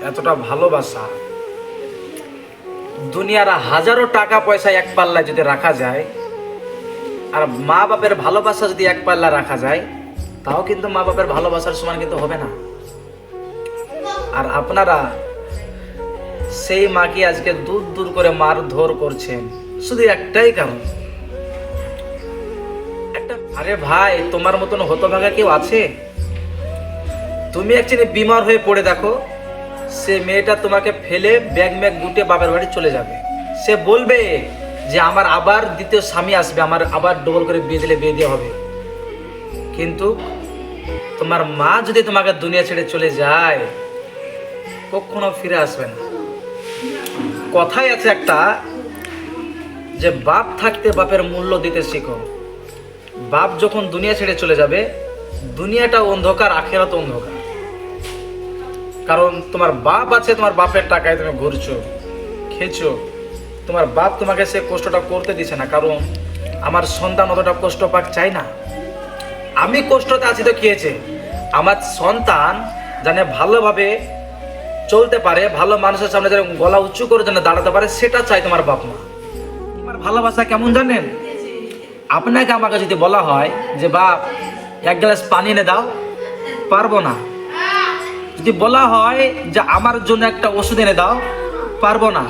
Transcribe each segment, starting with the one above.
এতটা ভালোবাসা, দুনিয়ার হাজারো টাকা পয়সা এক পাল্লায় যদি রাখা যায়, আর মা বাপের ভালোবাসা যদি এক পাল্লা রাখা যায়, তাও কিন্তু মা বাপের ভালোবাসার সমান কিন্তু হবে না। আর আপনারা সেই মাকে আজকে দূর দূর করে মারধর করছেন শুধু একটাই কারণ, আরে ভাই তোমার মতন হতভাগা কেউ আছে? তুমি অ্যাকচুয়ালি বিমার হয়ে পড়ে দেখো, সে মেয়েটা তোমাকে ফেলে ব্যাগ ম্যাগ গুটে বাপের বাড়ি চলে যাবে। সে বলবে যে আমার আবার দ্বিতীয় স্বামী আসবে, আমার আবার ডবল করে বিয়ে দিলে বিয়ে দেওয়া হবে। কিন্তু তোমার মা যদি তোমাকে দুনিয়া ছেড়ে চলে যায়, কখনো ফিরে আসবে না। কথাই আছে একটা, যে বাপ থাকতে বাপের মূল্য দিতে শিখো। বাপ যখন দুনিয়া ছেড়ে চলে যাবে, দুনিয়াটা অন্ধকার, আখেরাত অন্ধকার। কারণ তোমার বাপ আছে, তোমার বাপের টাকায় তুমি ঘুরছো, খেয়েছো। তোমার বাপ তোমাকে সে কষ্টটা করতে দিছে না, কারণ আমার সন্তান অতটা কষ্ট পাক চাই না। আমি কষ্টতে আছি তো খেয়েছে, আমার সন্তান জানে ভালোভাবে চলতে পারে, ভালো মানুষের সামনে যেন গলা উঁচু করে যেন দাঁড়াতে পারে, সেটা চাই তোমার বাপ মা। তোমার ভালোবাসা কেমন জানেন? আপনাকে আমাকে যদি বলা হয় যে বাপ এক গ্লাস পানি এনে দাও, পারবো না। যদি বলা হয় যে আমার জন্য একটা ওষুধ এনে দাও, পারবো না।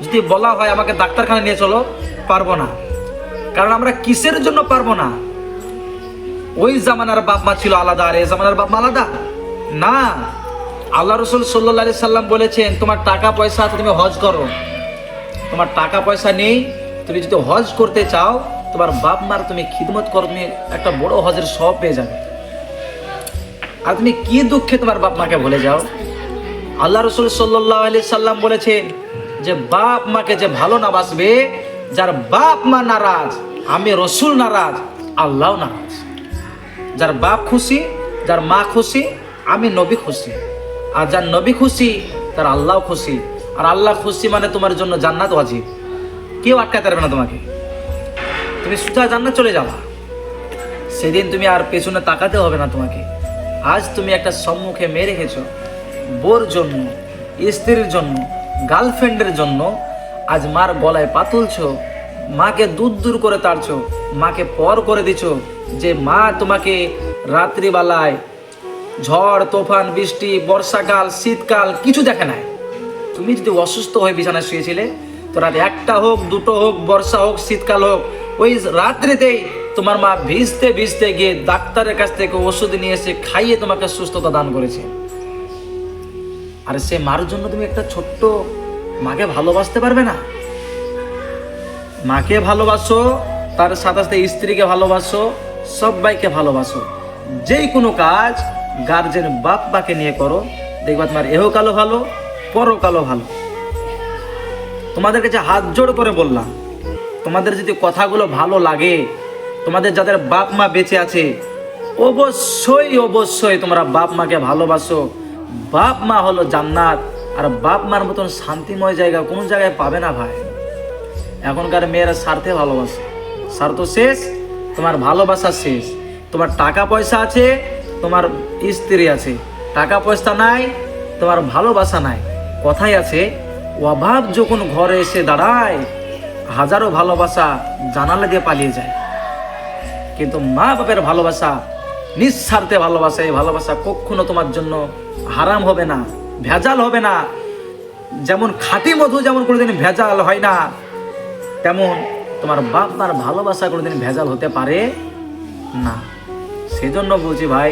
যদি বলা হয় আমাকে ডাক্তারখানা নিয়ে চলো, পারবো না। কারণ আমরা কিসের জন্য পারবো না? ওই জামানার বাপ মা ছিল আলাদা, আর এই জামানার বাপ মা আলাদা না। আল্লাহ রসুল সাল্লাল্লাহু আলাইহি সাল্লাম বলেছেন, তোমার টাকা পয়সা আছে তুমি হজ করো, তোমার টাকা পয়সা নেই, তুমি যদি হজ করতে চাও, তোমার বাপ মার তুমি খিদমত করো, তুমি একটা বড় হজের সওয়াব পেয়ে যাবে। আর তুমি কি দুঃখে তোমার বাপ মাকে ভুলে যাও? আল্লাহ রসুল সাল্লাল্লাহু আলাইহি সাল্লাম বলেছেন যে বাপ মাকে যে ভালো না বাসবে, যার বাপ মা নারাজ, আমি রসুল নারাজ, আল্লাহ নারাজ। যার বাপ খুশি, যার মা খুশি, আমি নবী খুশি। আর যার নবী খুশি, তার আল্লাহ খুশি। আর আল্লাহ খুশি মানে তোমার জন্য জান্নাত ওয়াজিব, কেউ আটকাতে পারবে না তোমাকে। তুমি সোজা জান্নাত চলে যাবা, সেদিন তুমি আর পেছনে তাকাতে হবে না তোমাকে। আজ তুমি একটা সম্মুখে মেয়ে রেখেছো, বোর জন্য, স্ত্রীর জন্য, গার্লফ্রেন্ডের জন্য আজ মার গলায় পা তুলছো, মাকে দূর দূর করে তাড়ছো, মাকে পর করে দিছো। যে মা তোমাকে রাত্রিবেলায় ঝড় তুফান বৃষ্টি বর্ষাকাল শীতকাল কিছু দেখে নাই। তুমি যদি অসুস্থ হয়ে বিছানায় শুয়েছিলে, তো রাত একটা হোক, দুটো হোক, বর্ষা হোক, শীতকাল হোক, ওই রাত্রিতেই তোমার মা ভিজতে ভিজতে গিয়ে ডাক্তারের কাছ থেকে ওষুধ নিয়ে এসে খাইয়ে তোমাকে সুস্থতা দান করেছে। আর সে মার জন্য তুমি একটা ছোট্ট মাকে ভালোবাসতে পারবে না? মাকে ভালোবাসো, তার সাথে সাথে স্ত্রীকে ভালোবাসো, সবাইকে ভালোবাসো। যেই কোনো কাজ গার্জেন বাপ মাকে নিয়ে করো, দেখবা তোমার এহকালও ভালো, পরকালও ভালো। তোমাদের কাছে হাত জোড় করে বললাম, তোমাদের যদি কথাগুলো ভালো লাগে, তোমাদের যাদের বাপ মা বেঁচে আছে, অবশ্যই অবশ্যই তোমরা বাপ মাকে ভালোবাসো। বাপ মা হলো জান্নাত, আর বাপ মার মতন শান্তিময় জায়গা কোনো জায়গায় পাবে না ভাই। এখনকার মেয়েরা স্বার্থে ভালোবাসে, স্বার্থ শেষ, তোমার ভালোবাসা শেষ। তোমার টাকা পয়সা আছে, তোমার স্ত্রী আছে, টাকা পয়সা নাই, তোমার ভালোবাসা নাই। কথাই আছে, অভাব যখন ঘরে এসে দাঁড়ায়, হাজারো ভালোবাসা জানালা দিয়ে পালিয়ে যায়। কিন্তু মা বাপের ভালোবাসা, নিঃস্বার্থে ভালোবাসা, এই ভালোবাসা কখনো তোমার জন্য হারাম হবে না, ভেজাল হবে না। যেমন খাঁটি মধু যেমন কোনোদিন ভেজাল হয় না, তেমন তোমার বাপ মার ভালোবাসা কোনোদিন ভেজাল হতে পারে না। সেজন্য বলছি ভাই,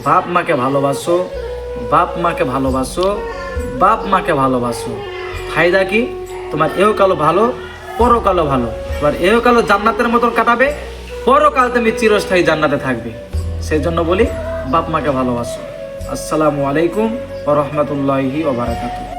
বাপ মাকে ভালোবাসো, বাপ মাকে ভালোবাসো, বাপ মাকে ভালোবাসো। ফায়দা কি? তোমার এহকালও ভালো, পরকালও ভালো। তোমার এহকালও জান্নাতের মতন কাটাবে, পরকাল তুমি চিরস্থায়ী জান্নাতে থাকবে। সেই জন্য বলি, বাপ মাকে ভালোবাসো। আসসালামু আলাইকুম ওয়া রাহমাতুল্লাহি ওয়া বারাকাতুহু।